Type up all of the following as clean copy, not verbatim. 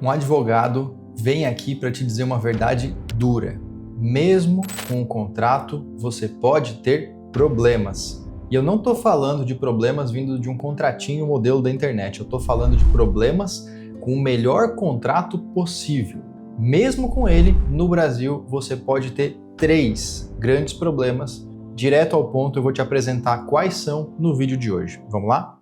Um advogado vem aqui para te dizer uma verdade dura. Mesmo com o contrato, você pode ter problemas. E eu não estou falando de problemas vindo de um contratinho modelo da internet. Eu estou falando de problemas com o melhor contrato possível. Mesmo com ele, no Brasil, você pode ter 3 grandes problemas. Direto ao ponto, eu vou te apresentar quais são no vídeo de hoje. Vamos lá?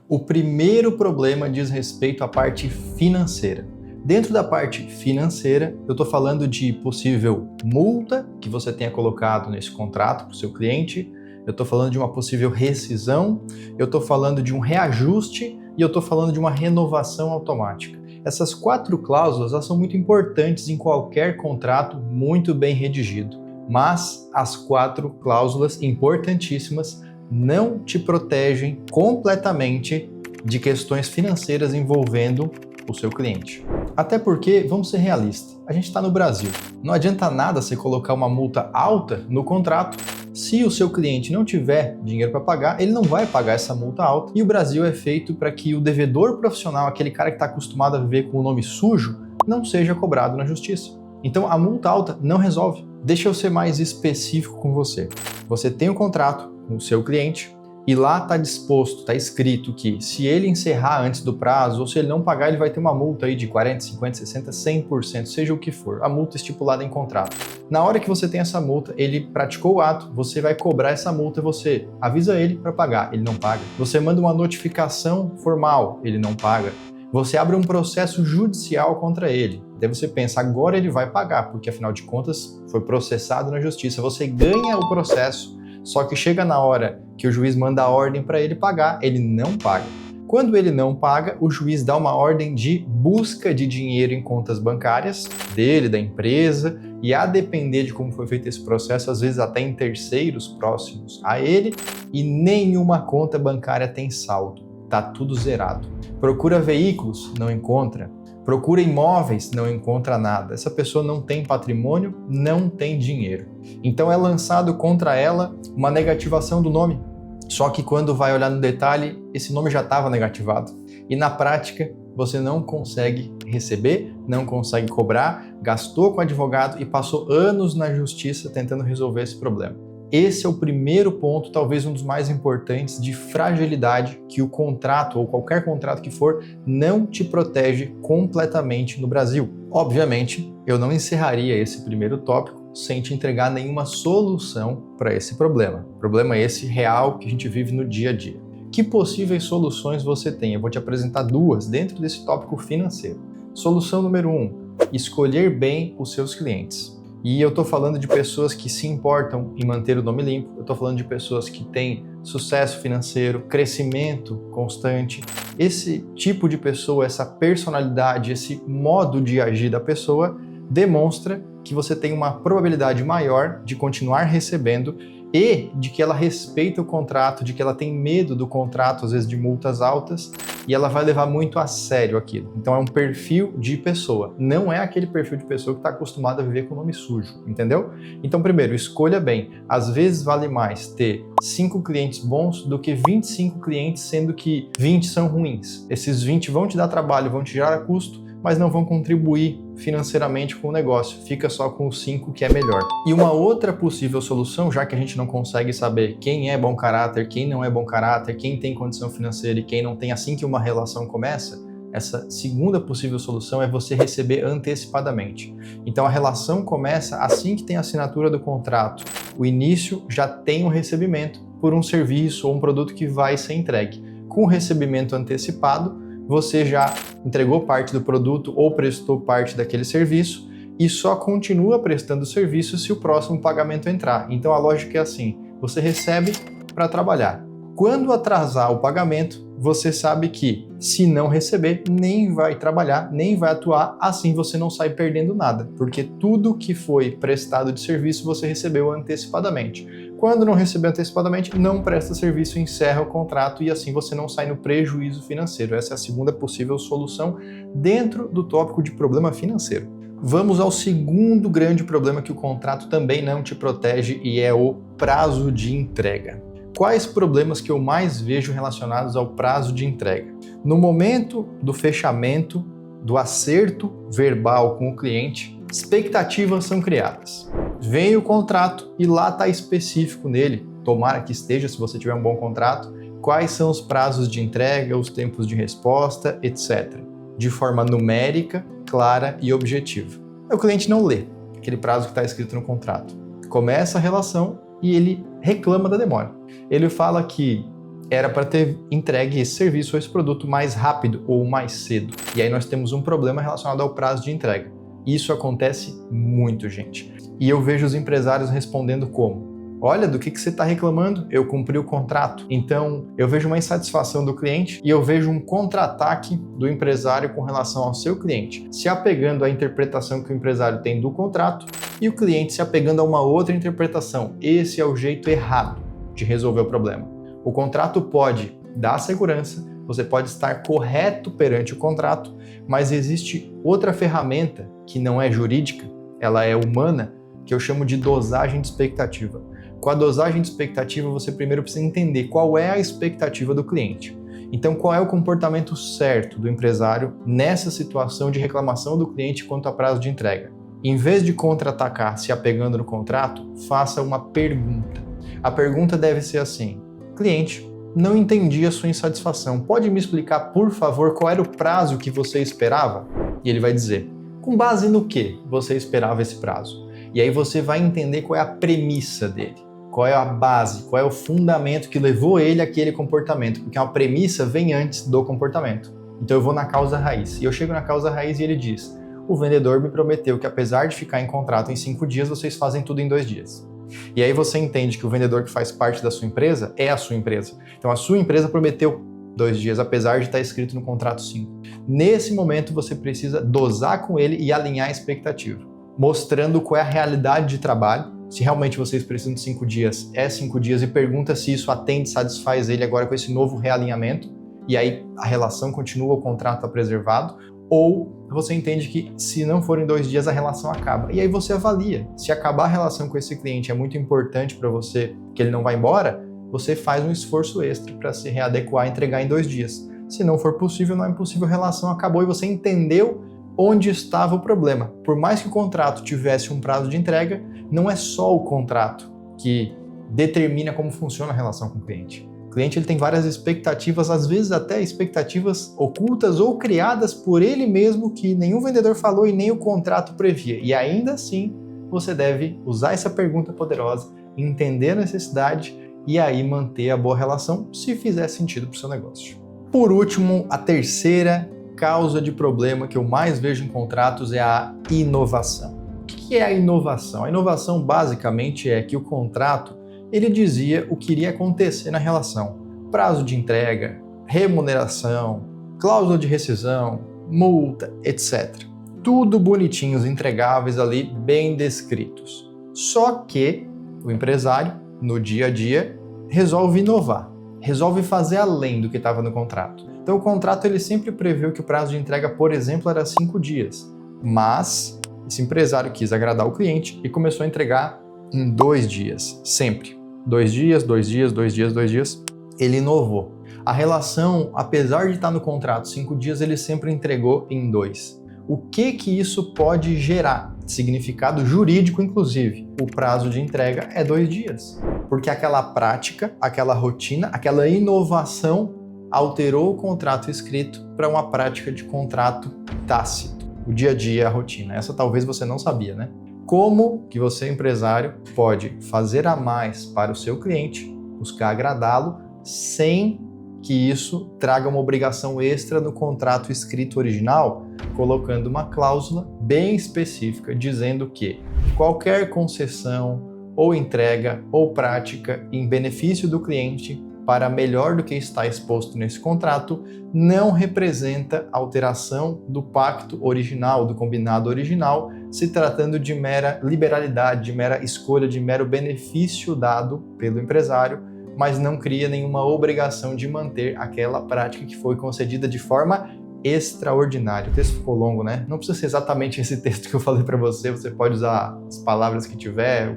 O primeiro problema diz respeito à parte financeira. Dentro da parte financeira, eu estou falando de possível multa que você tenha colocado nesse contrato para o seu cliente, eu estou falando de uma possível rescisão, eu estou falando de um reajuste e eu estou falando de uma renovação automática. Essas 4 cláusulas elas são muito importantes em qualquer contrato muito bem redigido, mas as 4 cláusulas importantíssimas não te protegem completamente de questões financeiras envolvendo o seu cliente. Até porque, vamos ser realistas, a gente está no Brasil. Não adianta nada você colocar uma multa alta no contrato. Se o seu cliente não tiver dinheiro para pagar, ele não vai pagar essa multa alta. E o Brasil é feito para que o devedor profissional, aquele cara que está acostumado a viver com o nome sujo, não seja cobrado na justiça. Então a multa alta não resolve. Deixa eu ser mais específico com você. Você tem um contrato com o seu cliente e lá está disposto, está escrito que se ele encerrar antes do prazo ou se ele não pagar, ele vai ter uma multa aí de 40%, 50%, 60%, 100%, seja o que for, a multa estipulada em contrato. Na hora que você tem essa multa, ele praticou o ato, você vai cobrar essa multa e você avisa ele para pagar, ele não paga. Você manda uma notificação formal, ele não paga. Você abre um processo judicial contra ele. Daí você pensa, agora ele vai pagar, porque afinal de contas foi processado na justiça. Você ganha o processo, só que chega na hora que o juiz manda a ordem para ele pagar, ele não paga. Quando ele não paga, o juiz dá uma ordem de busca de dinheiro em contas bancárias dele, da empresa, e a depender de como foi feito esse processo, às vezes até em terceiros próximos a ele, e nenhuma conta bancária tem saldo. Tá tudo zerado. Procura veículos, não encontra. Procura imóveis, não encontra nada. Essa pessoa não tem patrimônio, não tem dinheiro. Então é lançado contra ela uma negativação do nome. Só que quando vai olhar no detalhe, esse nome já estava negativado. E na prática, você não consegue receber, não consegue cobrar, gastou com advogado e passou anos na justiça tentando resolver esse problema. Esse é o primeiro ponto, talvez um dos mais importantes, de fragilidade que o contrato, ou qualquer contrato que for, não te protege completamente no Brasil. Obviamente, eu não encerraria esse primeiro tópico sem te entregar nenhuma solução para esse problema. Problema esse real que a gente vive no dia a dia. Que possíveis soluções você tem? Eu vou te apresentar 2 dentro desse tópico financeiro. Solução número 1, escolher bem os seus clientes. E eu estou falando de pessoas que se importam em manter o nome limpo, eu estou falando de pessoas que têm sucesso financeiro, crescimento constante. Esse tipo de pessoa, essa personalidade, esse modo de agir da pessoa demonstra que você tem uma probabilidade maior de continuar recebendo e de que ela respeita o contrato, de que ela tem medo do contrato, às vezes de multas altas, e ela vai levar muito a sério aquilo. Então é um perfil de pessoa, não é aquele perfil de pessoa que está acostumada a viver com o nome sujo, entendeu? Então primeiro, escolha bem. Às vezes vale mais ter 5 clientes bons do que 25 clientes, sendo que 20 são ruins. Esses 20 vão te dar trabalho, vão te gerar custo, mas não vão contribuir financeiramente com o negócio. Fica só com os 5 que é melhor. E uma outra possível solução, já que a gente não consegue saber quem é bom caráter, quem não é bom caráter, quem tem condição financeira e quem não tem assim que uma relação começa, essa segunda possível solução é você receber antecipadamente. Então a relação começa assim que tem a assinatura do contrato. O início já tem um recebimento por um serviço ou um produto que vai ser entregue. Com o recebimento antecipado, você já entregou parte do produto ou prestou parte daquele serviço e só continua prestando serviço se o próximo pagamento entrar. Então a lógica é assim, você recebe para trabalhar. Quando atrasar o pagamento, você sabe que se não receber, nem vai trabalhar, nem vai atuar, assim você não sai perdendo nada, porque tudo que foi prestado de serviço você recebeu antecipadamente. Quando não receber antecipadamente, não presta serviço, encerra o contrato e assim você não sai no prejuízo financeiro. Essa é a segunda possível solução dentro do tópico de problema financeiro. Vamos ao segundo grande problema que o contrato também não te protege e é o prazo de entrega. Quais problemas que eu mais vejo relacionados ao prazo de entrega? No momento do fechamento, do acerto verbal com o cliente, expectativas são criadas. Vem o contrato e lá está específico nele, tomara que esteja se você tiver um bom contrato, quais são os prazos de entrega, os tempos de resposta, etc. De forma numérica, clara e objetiva. O cliente não lê aquele prazo que está escrito no contrato. Começa a relação e ele reclama da demora. Ele fala que era para ter entregue esse serviço ou esse produto mais rápido ou mais cedo. E aí nós temos um problema relacionado ao prazo de entrega. Isso acontece muito, gente. E eu vejo os empresários respondendo como? Olha, do que você está reclamando? Eu cumpri o contrato. Então, eu vejo uma insatisfação do cliente e eu vejo um contra-ataque do empresário com relação ao seu cliente, se apegando à interpretação que o empresário tem do contrato e o cliente se apegando a uma outra interpretação. Esse é o jeito errado de resolver o problema. O contrato pode dar segurança, você pode estar correto perante o contrato, mas existe outra ferramenta que não é jurídica, ela é humana, que eu chamo de dosagem de expectativa. Com a dosagem de expectativa, você primeiro precisa entender qual é a expectativa do cliente. Então, qual é o comportamento certo do empresário nessa situação de reclamação do cliente quanto a prazo de entrega? Em vez de contra-atacar se apegando no contrato, faça uma pergunta. A pergunta deve ser assim: cliente, não entendi a sua insatisfação. Pode me explicar, por favor, qual era o prazo que você esperava? E ele vai dizer, com base no que você esperava esse prazo? E aí você vai entender qual é a premissa dele, qual é a base, qual é o fundamento que levou ele àquele comportamento, porque uma premissa vem antes do comportamento. Então eu vou na causa raiz, e eu chego na causa raiz e ele diz, o vendedor me prometeu que apesar de ficar em contrato em 5 dias, vocês fazem tudo em 2 dias. E aí você entende que o vendedor que faz parte da sua empresa é a sua empresa. Então a sua empresa prometeu 2 dias, apesar de estar escrito no contrato 5. Nesse momento você precisa dosar com ele e alinhar a expectativa, mostrando qual é a realidade de trabalho, se realmente vocês precisam de 5 dias, é 5 dias, e pergunta se isso atende, satisfaz ele agora com esse novo realinhamento, e aí a relação continua, o contrato está preservado, ou você entende que se não forem 2 dias a relação acaba. E aí você avalia. Se acabar a relação com esse cliente é muito importante para você, que ele não vai embora, você faz um esforço extra para se readequar e entregar em 2 dias. Se não for possível, não é impossível, a relação acabou e você entendeu onde estava o problema. Por mais que o contrato tivesse um prazo de entrega, não é só o contrato que determina como funciona a relação com o cliente. O cliente ele tem várias expectativas, às vezes até expectativas ocultas ou criadas por ele mesmo que nenhum vendedor falou e nem o contrato previa. E ainda assim, você deve usar essa pergunta poderosa, entender a necessidade e aí manter a boa relação, se fizer sentido para o seu negócio. Por último, a terceira causa de problema que eu mais vejo em contratos é a inovação. O que é a inovação? A inovação basicamente é que o contrato ele dizia o que iria acontecer na relação. Prazo de entrega, remuneração, cláusula de rescisão, multa, etc. Tudo bonitinhos, entregáveis ali, bem descritos. Só que o empresário, no dia a dia, resolve inovar, resolve fazer além do que estava no contrato. Então o contrato ele sempre preveu que o prazo de entrega, por exemplo, era 5 dias. Mas esse empresário quis agradar o cliente e começou a entregar em 2 dias, sempre. 2 dias, 2 dias, 2 dias, 2 dias. Ele inovou. A relação, apesar de estar no contrato 5 dias, ele sempre entregou em 2. O que isso pode gerar? Significado jurídico, inclusive. O prazo de entrega é 2 dias. Porque aquela prática, aquela rotina, aquela inovação alterou o contrato escrito para uma prática de contrato tácito. O dia a dia, a rotina. Essa talvez você não sabia, né? Como que você, empresário, pode fazer a mais para o seu cliente, buscar agradá-lo, sem que isso traga uma obrigação extra no contrato escrito original, colocando uma cláusula bem específica, dizendo que qualquer concessão ou entrega ou prática em benefício do cliente para melhor do que está exposto nesse contrato não representa alteração do pacto original, do combinado original, se tratando de mera liberalidade, de mera escolha, de mero benefício dado pelo empresário, mas não cria nenhuma obrigação de manter aquela prática que foi concedida de forma extraordinária. O texto ficou longo, né? Não precisa ser exatamente esse texto que eu falei para você, você pode usar as palavras que tiver,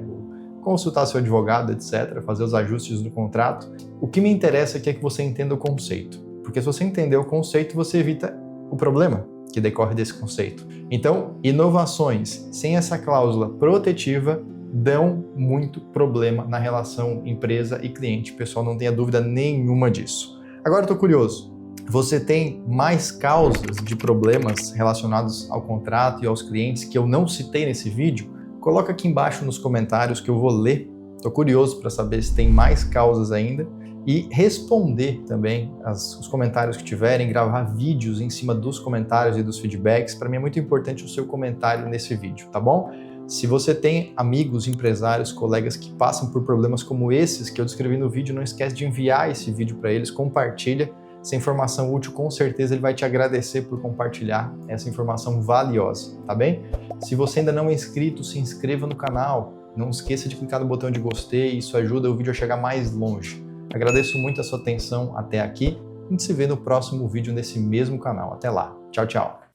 consultar seu advogado, etc., fazer os ajustes no contrato. O que me interessa aqui é que você entenda o conceito, porque se você entender o conceito, você evita o problema que decorre desse conceito. Então, inovações sem essa cláusula protetiva dão muito problema na relação empresa e cliente. Pessoal, não tenha dúvida nenhuma disso. Agora eu estou curioso, você tem mais causas de problemas relacionados ao contrato e aos clientes que eu não citei nesse vídeo? Coloca aqui embaixo nos comentários que eu vou ler. Estou curioso para saber se tem mais causas ainda e responder também os comentários que tiverem, gravar vídeos em cima dos comentários e dos feedbacks. Para mim é muito importante o seu comentário nesse vídeo, tá bom? Se você tem amigos, empresários, colegas que passam por problemas como esses que eu descrevi no vídeo, não esquece de enviar esse vídeo para eles, compartilha. Essa informação útil, com certeza ele vai te agradecer por compartilhar essa informação valiosa, tá bem? Se você ainda não é inscrito, se inscreva no canal. Não esqueça de clicar no botão de gostei, isso ajuda o vídeo a chegar mais longe. Agradeço muito a sua atenção até aqui. A gente se vê no próximo vídeo nesse mesmo canal. Até lá. Tchau, tchau.